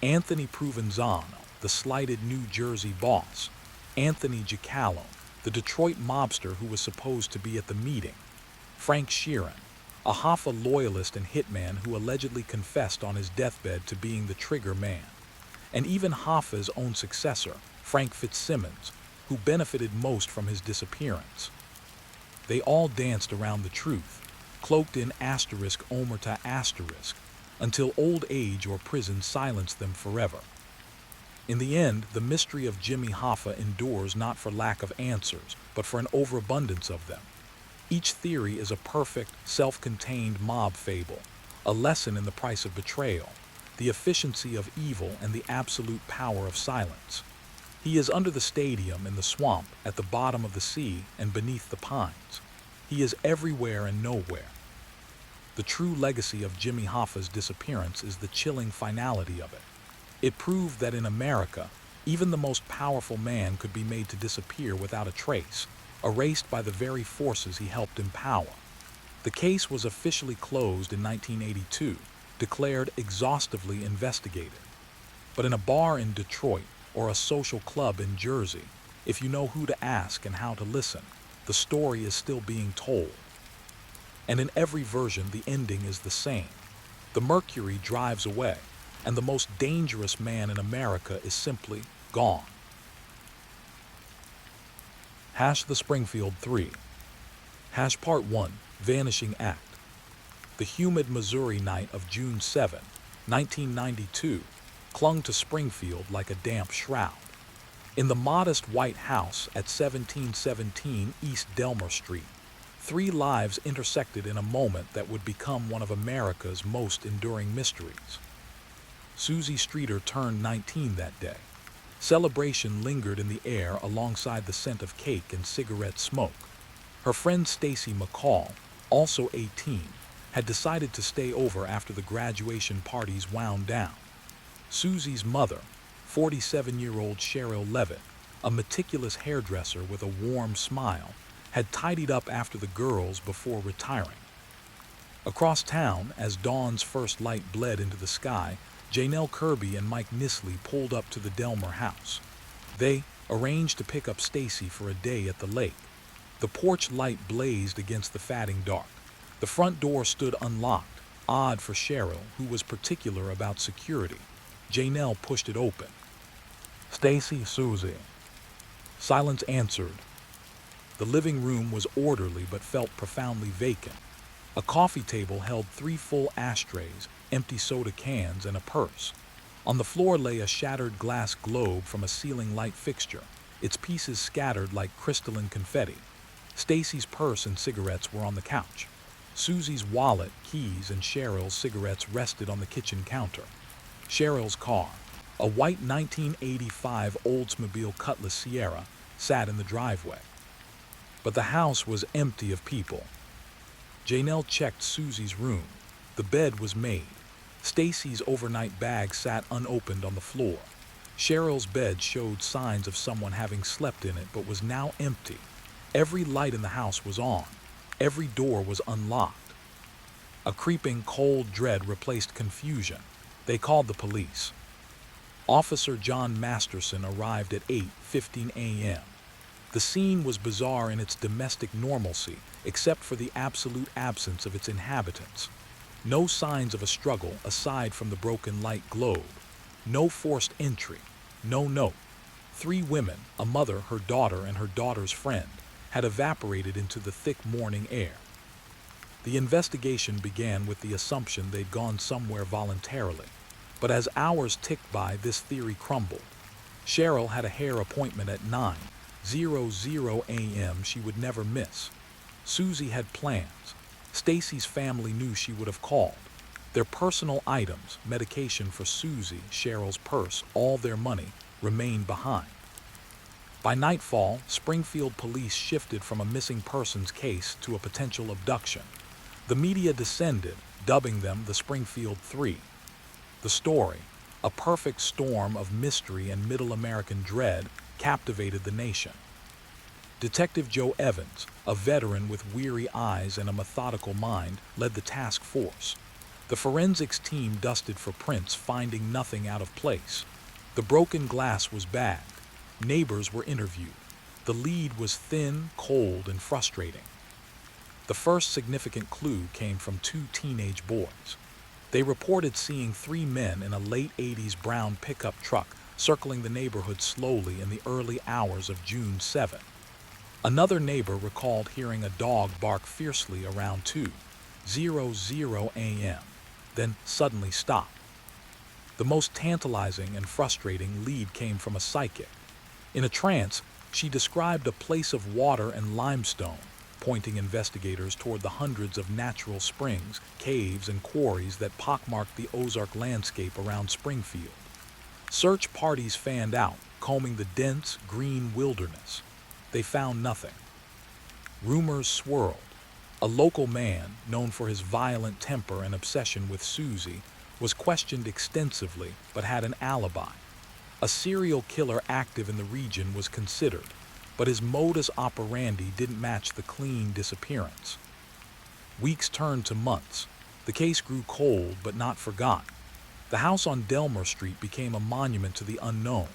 Anthony Provenzano, the slighted New Jersey boss. Anthony Giacallo, the Detroit mobster who was supposed to be at the meeting. Frank Sheeran, a Hoffa loyalist and hitman who allegedly confessed on his deathbed to being the trigger man. And even Hoffa's own successor, Frank Fitzsimmons, who benefited most from his disappearance. They all danced around the truth, cloaked in asterisk omerta asterisk, until old age or prison silenced them forever. In the end, the mystery of Jimmy Hoffa endures not for lack of answers, but for an overabundance of them. Each theory is a perfect, self-contained mob fable, a lesson in the price of betrayal, the efficiency of evil, and the absolute power of silence. He is under the stadium, in the swamp, at the bottom of the sea, and beneath the pines. He is everywhere and nowhere. The true legacy of Jimmy Hoffa's disappearance is the chilling finality of it. It proved that in America, even the most powerful man could be made to disappear without a trace. erased by the very forces he helped empower. The case was officially closed in 1982, declared exhaustively investigated. But in a bar in Detroit or a social club in Jersey, if you know who to ask and how to listen, the story is still being told. And in every version, the ending is the same. The Mercury drives away, and the most dangerous man in America is simply gone. The Springfield 3. Part 1, Vanishing Act. The humid Missouri night of June 7, 1992, clung to Springfield like a damp shroud. In the modest white house at 1717 East Delmer Street, 3 lives intersected in a moment that would become one of America's most enduring mysteries. Susie Streeter turned 19 that day. Celebration lingered in the air alongside the scent of cake and cigarette smoke. Her friend Stacy McCall, also 18, had decided to stay over after the graduation parties wound down. Susie's mother, 47-year-old Cheryl Levitt, a meticulous hairdresser with a warm smile, had tidied up after the girls before retiring. Across town, as dawn's first light bled into the sky, Janelle Kirby and Mike Nisley pulled up to the Delmer house. They arranged to pick up Stacy for a day at the lake. The porch light blazed against the fatting dark. The front door stood unlocked, odd for Cheryl, who was particular about security. Janelle pushed it open. "Stacy, Susie." Silence answered. The living room was orderly but felt profoundly vacant. A coffee table held 3 full ashtrays, empty soda cans, and a purse. On the floor lay a shattered glass globe from a ceiling light fixture, its pieces scattered like crystalline confetti. Stacy's purse and cigarettes were on the couch. Susie's wallet, keys, and Cheryl's cigarettes rested on the kitchen counter. Cheryl's car, a white 1985 Oldsmobile Cutlass Sierra, sat in the driveway. But the house was empty of people. Janelle checked Susie's room. The bed was made. Stacy's overnight bag sat unopened on the floor. Cheryl's bed showed signs of someone having slept in it but was now empty. Every light in the house was on. Every door was unlocked. A creeping, cold dread replaced confusion. They called the police. Officer John Masterson arrived at 8:15 a.m. The scene was bizarre in its domestic normalcy, except for the absolute absence of its inhabitants. No signs of a struggle aside from the broken light globe. No forced entry. No note. 3 women, a mother, her daughter, and her daughter's friend, had evaporated into the thick morning air. The investigation began with the assumption they'd gone somewhere voluntarily. But as hours ticked by, this theory crumbled. Cheryl had a hair appointment at 9:00 a.m. she would never miss. Susie had plans. Stacy's family knew she would have called. Their personal items, medication for Susie, Cheryl's purse, all their money, remained behind. By nightfall, Springfield police shifted from a missing persons case to a potential abduction. The media descended, dubbing them the Springfield 3. The story, a perfect storm of mystery and middle American dread, captivated the nation. Detective Joe Evans, a veteran with weary eyes and a methodical mind, led the task force. The forensics team dusted for prints, finding nothing out of place. The broken glass was bagged. Neighbors were interviewed. The lead was thin, cold, and frustrating. The first significant clue came from 2 teenage boys. They reported seeing 3 men in a late 80s brown pickup truck circling the neighborhood slowly in the early hours of June 7. Another neighbor recalled hearing a dog bark fiercely around 2:00 a.m., then suddenly stop. The most tantalizing and frustrating lead came from a psychic. In a trance, she described a place of water and limestone, pointing investigators toward the hundreds of natural springs, caves, and quarries that pockmarked the Ozark landscape around Springfield. Search parties fanned out, combing the dense, green wilderness. They found nothing. Rumors swirled. A local man, known for his violent temper and obsession with Susie, was questioned extensively but had an alibi. A serial killer active in the region was considered. but his modus operandi didn't match the clean disappearance. Weeks turned to months. The case grew cold but not forgotten. The house on Delmer Street became a monument to the unknown.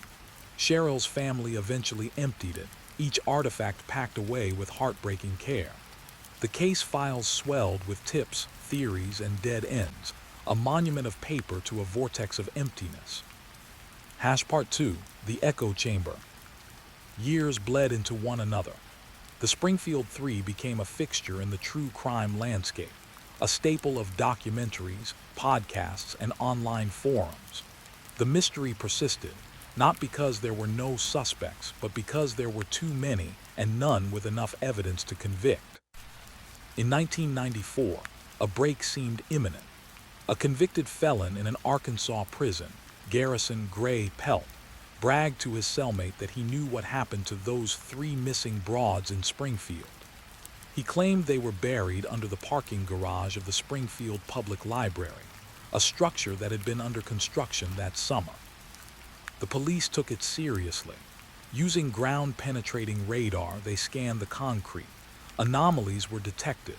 Cheryl's family eventually emptied it, each artifact packed away with heartbreaking care. The case files swelled with tips, theories, and dead ends, a monument of paper to a vortex of emptiness. Part 2, The Echo Chamber. Years bled into one another. The Springfield Three became a fixture in the true crime landscape, a staple of documentaries, podcasts, and online forums. The mystery persisted, not because there were no suspects, but because there were too many and none with enough evidence to convict. In 1994, a break seemed imminent. A convicted felon in an Arkansas prison, Garrison Gray Pelt, bragged to his cellmate that he knew what happened to those 3 missing broads in Springfield. He claimed they were buried under the parking garage of the Springfield Public Library, a structure that had been under construction that summer. The police took it seriously. Using ground-penetrating radar, they scanned the concrete. Anomalies were detected.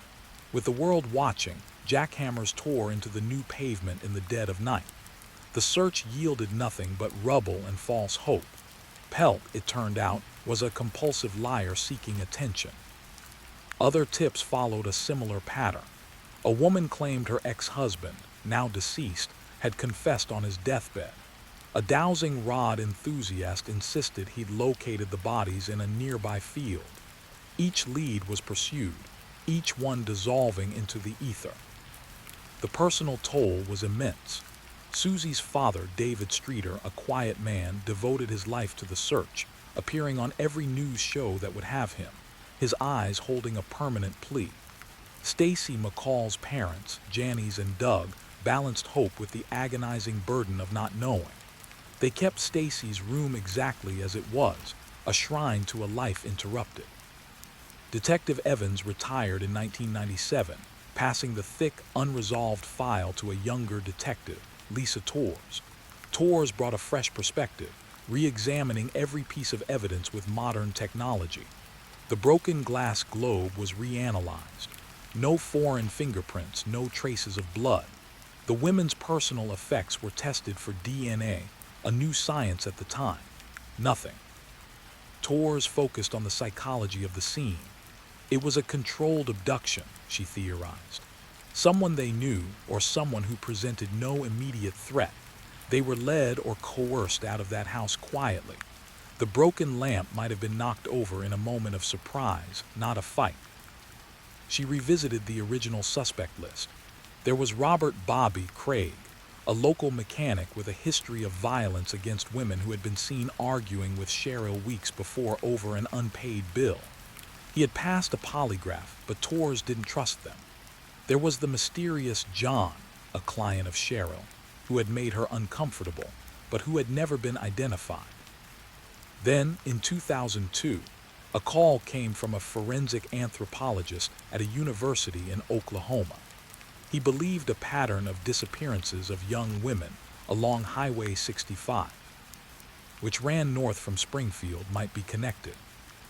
With the world watching, jackhammers tore into the new pavement in the dead of night. The search yielded nothing but rubble and false hope. Pelt, it turned out, was a compulsive liar seeking attention. Other tips followed a similar pattern. A woman claimed her ex-husband, now deceased, had confessed on his deathbed. A dowsing rod enthusiast insisted he'd located the bodies in a nearby field. Each lead was pursued, each one dissolving into the ether. The personal toll was immense. Susie's father, David Streeter, a quiet man, devoted his life to the search, appearing on every news show that would have him, his eyes holding a permanent plea. Stacy McCall's parents, Janice and Doug, balanced hope with the agonizing burden of not knowing. They kept Stacy's room exactly as it was, a shrine to a life interrupted. Detective Evans retired in 1997, passing the thick, unresolved file to a younger detective, Lisa Torres. Torres brought a fresh perspective, re-examining every piece of evidence with modern technology. The broken glass globe was reanalyzed. No foreign fingerprints, no traces of blood. The women's personal effects were tested for DNA, a new science at the time. Nothing. Torres focused on the psychology of the scene. It was a controlled abduction, she theorized. Someone they knew, or someone who presented no immediate threat. They were led or coerced out of that house quietly. The broken lamp might have been knocked over in a moment of surprise, not a fight. She revisited the original suspect list. There was Robert Bobby Craig, a local mechanic with a history of violence against women who had been seen arguing with Cheryl weeks before over an unpaid bill. He had passed a polygraph, but Torres didn't trust them. There was the mysterious John, a client of Cheryl, who had made her uncomfortable, but who had never been identified. Then, in 2002, a call came from a forensic anthropologist at a university in Oklahoma. He believed a pattern of disappearances of young women along Highway 65, which ran north from Springfield, might be connected.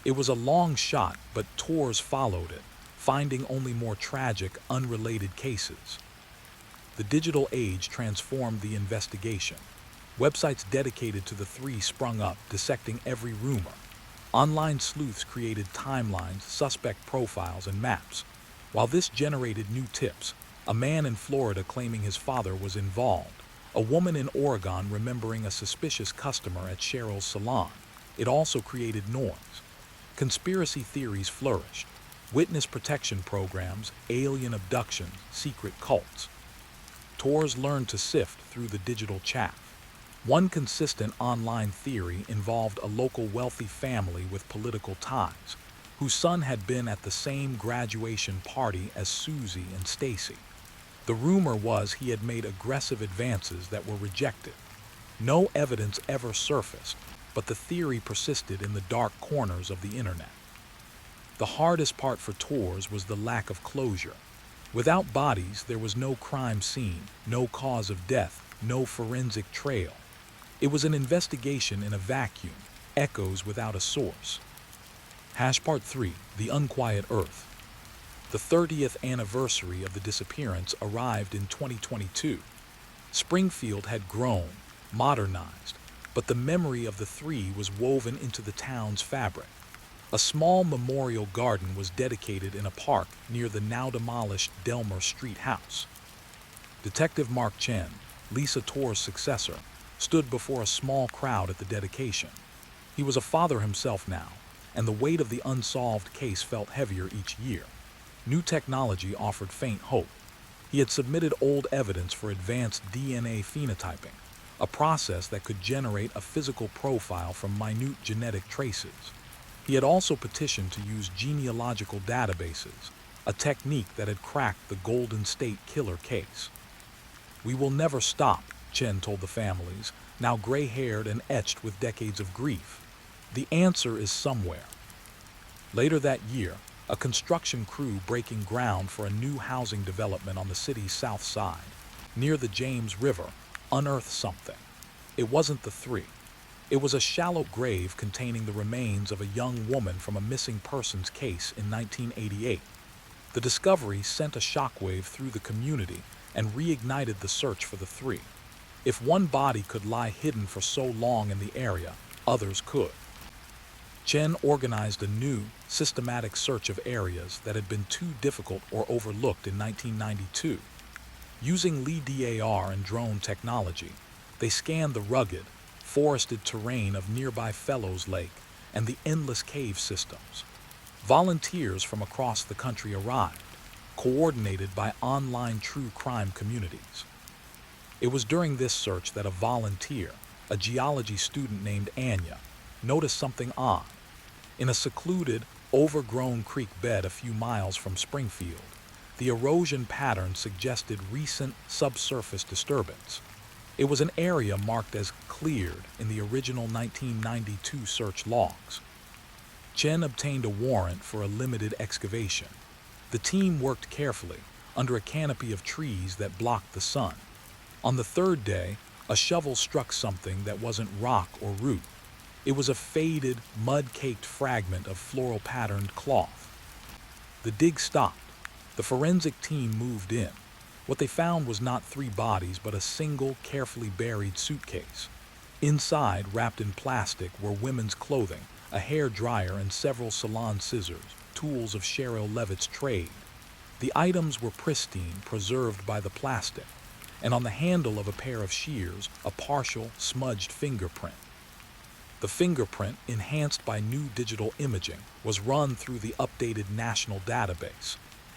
It was a long shot, but Torres followed it, finding only more tragic, unrelated cases. The digital age transformed the investigation. Websites dedicated to the three sprung up, dissecting every rumor. Online sleuths created timelines, suspect profiles, and maps. While this generated new tips, a man in Florida claiming his father was involved, a woman in Oregon remembering a suspicious customer at Cheryl's salon, it also created noise. Conspiracy theories flourished. Witness protection programs, alien abductions, secret cults. Torres learned to sift through the digital chaff. One consistent online theory involved a local wealthy family with political ties, whose son had been at the same graduation party as Susie and Stacy. The rumor was he had made aggressive advances that were rejected. No evidence ever surfaced, but the theory persisted in the dark corners of the internet. The hardest part for Torres was the lack of closure. Without bodies, there was no crime scene, no cause of death, no forensic trail. It was an investigation in a vacuum, echoes without a source. Part 3, The Unquiet Earth. The 30th anniversary of the disappearance arrived in 2022. Springfield had grown, modernized, but the memory of the three was woven into the town's fabric. A small memorial garden was dedicated in a park near the now-demolished Delmer Street house. Detective Mark Chen, Lisa Torr's successor, stood before a small crowd at the dedication. He was a father himself now, and the weight of the unsolved case felt heavier each year. New technology offered faint hope. He had submitted old evidence for advanced DNA phenotyping, a process that could generate a physical profile from minute genetic traces. He had also petitioned to use genealogical databases, a technique that had cracked the Golden State Killer case. "We will never stop," Chen told the families, now gray-haired and etched with decades of grief. "The answer is somewhere." Later that year, a construction crew breaking ground for a new housing development on the city's south side, near the James River, unearthed something. It wasn't the three. It was a shallow grave containing the remains of a young woman from a missing persons case in 1988. The discovery sent a shockwave through the community and reignited the search for the three. If one body could lie hidden for so long in the area, others could. Chen organized a new, systematic search of areas that had been too difficult or overlooked in 1992. Using LiDAR and drone technology, they scanned the rugged, forested terrain of nearby Fellows Lake and the endless cave systems. Volunteers from across the country arrived, coordinated by online true crime communities. It was during this search that a volunteer, a geology student named Anya, noticed something odd. In a secluded, overgrown creek bed a few miles from Springfield, the erosion pattern suggested recent subsurface disturbance. It was an area marked as cleared in the original 1992 search logs. Chen obtained a warrant for a limited excavation. The team worked carefully, under a canopy of trees that blocked the sun. On the third day, a shovel struck something that wasn't rock or root. It was a faded, mud-caked fragment of floral-patterned cloth. The dig stopped. The forensic team moved in. What they found was not three bodies, but a single, carefully buried suitcase. Inside, wrapped in plastic, were women's clothing, a hair dryer, and several salon scissors, tools of Cheryl Levitt's trade. The items were pristine, preserved by the plastic, and on the handle of a pair of shears, a partial, smudged fingerprint. The fingerprint, enhanced by new digital imaging, was run through the updated national database.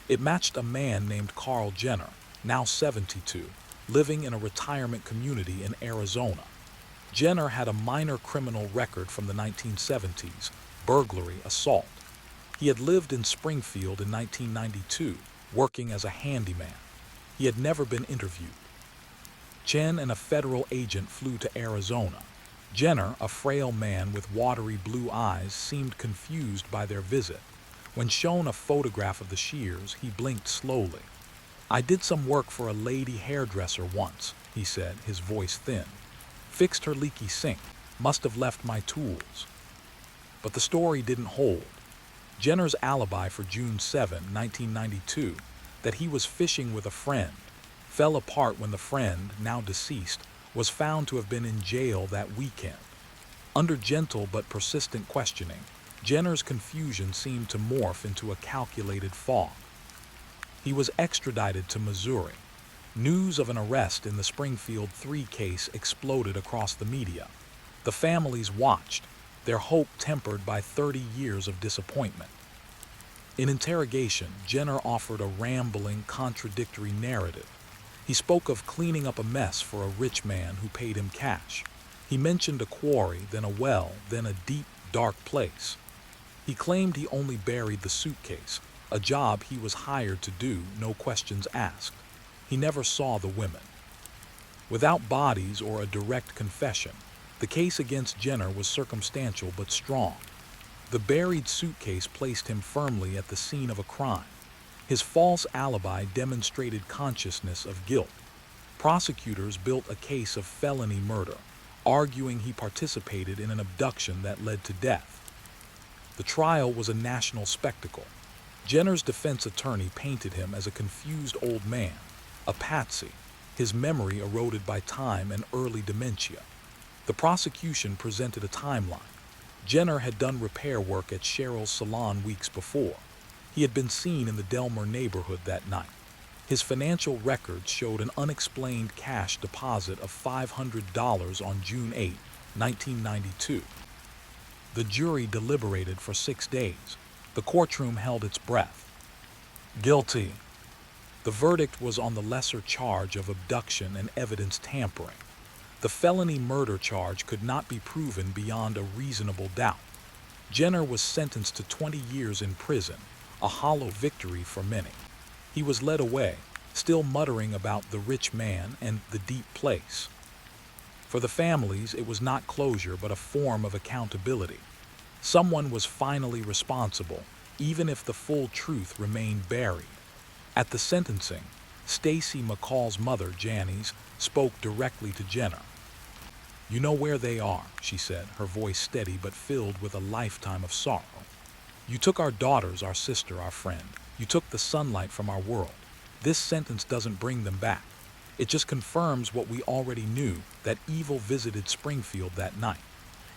It matched a man named Carl Jenner, now 72, living in a retirement community in Arizona. Jenner had a minor criminal record from the 1970s, burglary, assault. He had lived in Springfield in 1992, working as a handyman. He had never been interviewed. Chen and a federal agent flew to Arizona. Jenner, a frail man with watery blue eyes, seemed confused by their visit. When shown a photograph of the shears, he blinked slowly. "I did some work for a lady hairdresser once," he said, his voice thin. "Fixed her leaky sink. Must have left my tools." But the story didn't hold. Jenner's alibi for June 7, 1992, that he was fishing with a friend, fell apart when the friend, now deceased, was found to have been in jail that weekend. Under gentle but persistent questioning, Jenner's confusion seemed to morph into a calculated fog. He was extradited to Missouri. News of an arrest in the Springfield 3 case exploded across the media. The families watched, their hope tempered by 30 years of disappointment. In interrogation, Jenner offered a rambling, contradictory narrative. He spoke of cleaning up a mess for a rich man who paid him cash. He mentioned a quarry, then a well, then a deep, dark place. He claimed he only buried the suitcase, a job he was hired to do, no questions asked. He never saw the women. Without bodies or a direct confession, the case against Jenner was circumstantial but strong. The buried suitcase placed him firmly at the scene of a crime. His false alibi demonstrated consciousness of guilt. Prosecutors built a case of felony murder, arguing he participated in an abduction that led to death. The trial was a national spectacle. Jenner's defense attorney painted him as a confused old man, a patsy, his memory eroded by time and early dementia. The prosecution presented a timeline. Jenner had done repair work at Cheryl's salon weeks before. He had been seen in the Delmer neighborhood that night. His financial records showed an unexplained cash deposit of $500 on June 8, 1992. The jury deliberated for 6 days. The courtroom held its breath. Guilty. The verdict was on the lesser charge of abduction and evidence tampering. The felony murder charge could not be proven beyond a reasonable doubt. Jenner was sentenced to 20 years in prison, a hollow victory for many. He was led away, still muttering about the rich man and the deep place. For the families, it was not closure but a form of accountability. Someone was finally responsible, even if the full truth remained buried. At the sentencing, Stacy McCall's mother, Janice, spoke directly to Jenner. "You know where they are," she said, her voice steady but filled with a lifetime of sorrow. "You took our daughters, our sister, our friend. You took the sunlight from our world. This sentence doesn't bring them back. It just confirms what we already knew, that evil visited Springfield that night.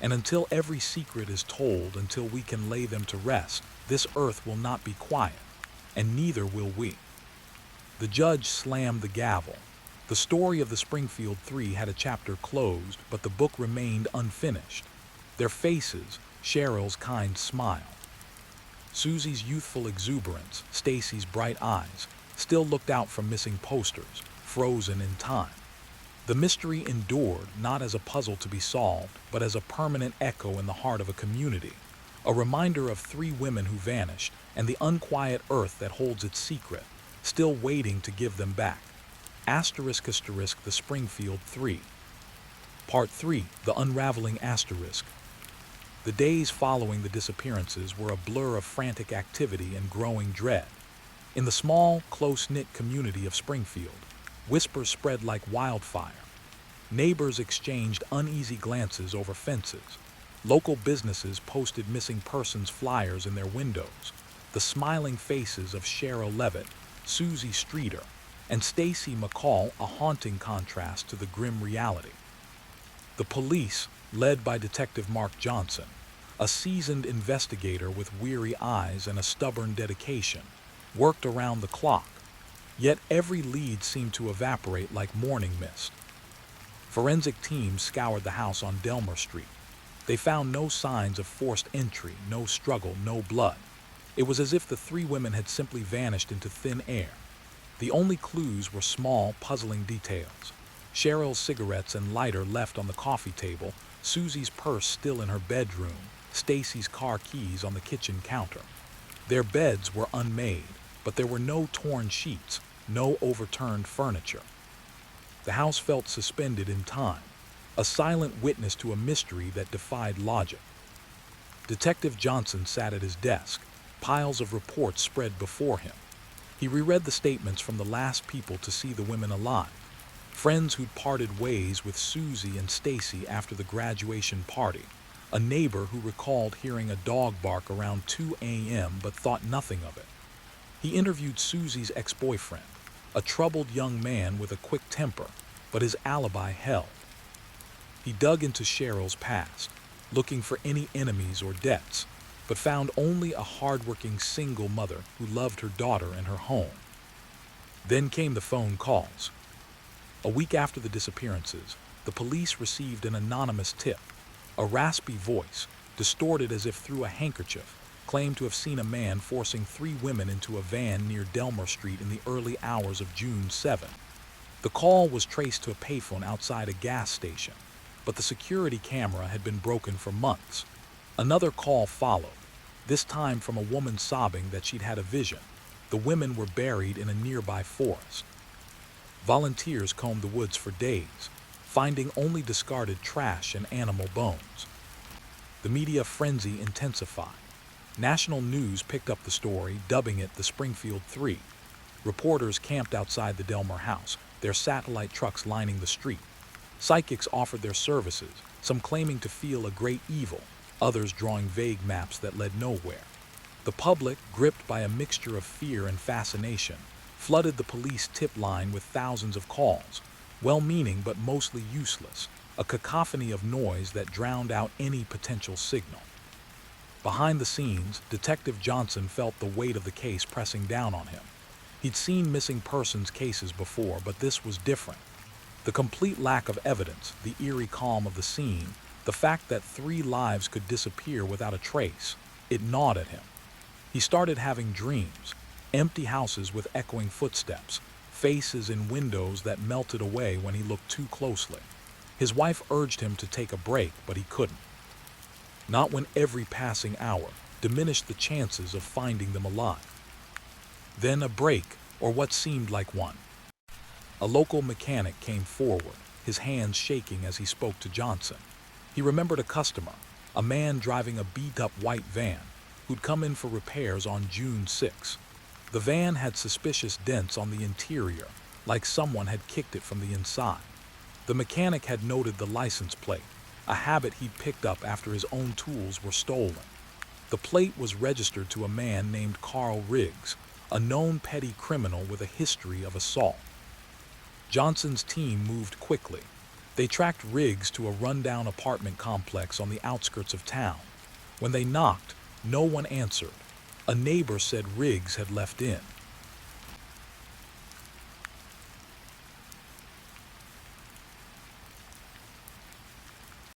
And until every secret is told, until we can lay them to rest, this earth will not be quiet, and neither will we." The judge slammed the gavel. The story of the Springfield Three had a chapter closed, but the book remained unfinished. Their faces, Cheryl's kind smile, Susie's youthful exuberance, Stacy's bright eyes, still looked out from missing posters, frozen in time. The mystery endured not as a puzzle to be solved, but as a permanent echo in the heart of a community, a reminder of 3 women who vanished and the unquiet earth that holds its secret, still waiting to give them back. Asterisk asterisk the Springfield Three. Part 3, The Unraveling Asterisk. The days following the disappearances were a blur of frantic activity and growing dread. In the small, close-knit community of Springfield, whispers spread like wildfire. Neighbors exchanged uneasy glances over fences. Local businesses posted missing persons flyers in their windows. The smiling faces of Cheryl Levitt, Susie Streeter, and Stacy McCall a haunting contrast to the grim reality. The police, led by Detective Mark Johnson, a seasoned investigator with weary eyes and a stubborn dedication, worked around the clock. Yet every lead seemed to evaporate like morning mist. Forensic teams scoured the house on Delmer Street. They found no signs of forced entry, no struggle, no blood. It was as if the 3 women had simply vanished into thin air. The only clues were small, puzzling details. Cheryl's cigarettes and lighter left on the coffee table, Susie's purse still in her bedroom, Stacy's car keys on the kitchen counter. Their beds were unmade, but there were no torn sheets, no overturned furniture. The house felt suspended in time, a silent witness to a mystery that defied logic. Detective Johnson sat at his desk, piles of reports spread before him. He reread the statements from the last people to see the women alive. Friends who'd parted ways with Susie and Stacy after the graduation party. A neighbor who recalled hearing a dog bark around 2 a.m. but thought nothing of it. He interviewed Susie's ex-boyfriend, a troubled young man with a quick temper, but his alibi held. He dug into Cheryl's past, looking for any enemies or debts, but found only a hardworking single mother who loved her daughter and her home. Then came the phone calls. A week after the disappearances, the police received an anonymous tip. A raspy voice, distorted as if through a handkerchief, claimed to have seen a man forcing 3 women into a van near Delmer Street in the early hours of June 7. The call was traced to a payphone outside a gas station, but the security camera had been broken for months. Another call followed, this time from a woman sobbing that she'd had a vision. The women were buried in a nearby forest. Volunteers combed the woods for days, finding only discarded trash and animal bones. The media frenzy intensified. National news picked up the story, dubbing it the Springfield Three. Reporters camped outside the Delmer house, their satellite trucks lining the street. Psychics offered their services, some claiming to feel a great evil, others drawing vague maps that led nowhere. The public, gripped by a mixture of fear and fascination, flooded the police tip line with thousands of calls, well-meaning but mostly useless, a cacophony of noise that drowned out any potential signal. Behind the scenes, Detective Johnson felt the weight of the case pressing down on him. He'd seen missing persons cases before, but this was different. The complete lack of evidence, the eerie calm of the scene, the fact that 3 lives could disappear without a trace, it gnawed at him. He started having dreams, empty houses with echoing footsteps, faces in windows that melted away when he looked too closely. His wife urged him to take a break, but he couldn't. Not when every passing hour diminished the chances of finding them alive. Then a break, or what seemed like one. A local mechanic came forward, his hands shaking as he spoke to Johnson. He remembered a customer, a man driving a beat-up white van, who'd come in for repairs on June 6. The van had suspicious dents on the interior, like someone had kicked it from the inside. The mechanic had noted the license plate, a habit he'd picked up after his own tools were stolen. The plate was registered to a man named Carl Riggs, a known petty criminal with a history of assault. Johnson's team moved quickly. They tracked Riggs to a rundown apartment complex on the outskirts of town. When they knocked, no one answered. A neighbor said Riggs had left in.